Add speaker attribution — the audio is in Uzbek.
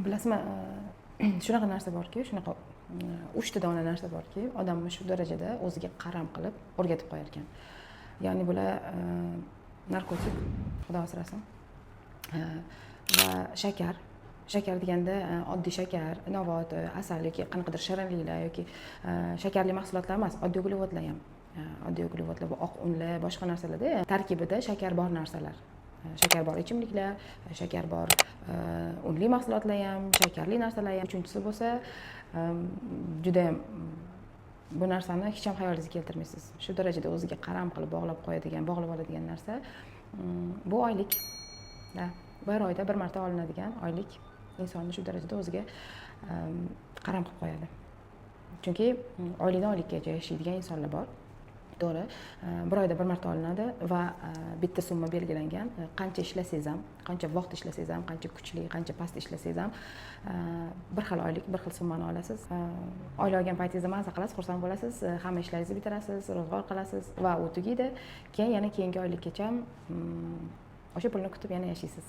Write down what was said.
Speaker 1: bilasizmi, shunaqa narsa borki, shunaqa 3 ta dona narsa borki, odamni shu darajada o'ziga qaram qilib o'rgatib qo'yar ekan. Ya'ni bular narkotik, xudo asrasin. Va shakar deganda oddiy shakar, novot, asal yoki qanaqadir shirinliklar yoki shakarli mahsulotlar emas, oddiy uglevodlar ham. Oddiy uglevodlar bu oq unlar, boshqa narsalarda tarkibida shakar bor narsalar. Shakar bor ichimliklar, shakar bor unli mahsulotlar ham, shakarli narsalar ham. Uchinchisi bo'lsa, juda ham bu narsani hech ham xayolingizga keltirmaysiz. Shu darajada o'ziga qaram qilib bog'lab oladigan narsa bu oylik. Bir oyda bir marta olinadigan oylik insonni shu darajada o'ziga qaram qilib qo'yadi. Chunki oylikdan oylikkacha yashaydigan insonlar bor. To'g'ri, bir oyda bir marta olinadi va bitta summa belgilangan. Qancha ishlasangiz ham, qancha vaqt ishlasangiz ham, qancha kuchli, qancha past ishlasangiz ham bir xil oylik, bir xil summani olasiz. Oylik olgan paytingizda maza qilasiz, xursand bo'lasiz, hamma ishlaringizni bitirasiz, ro'zg'or qilasiz va u tugaydi. Keyin yana keyingi oylikkacha o'sha pulni kutib yana yashaysiz.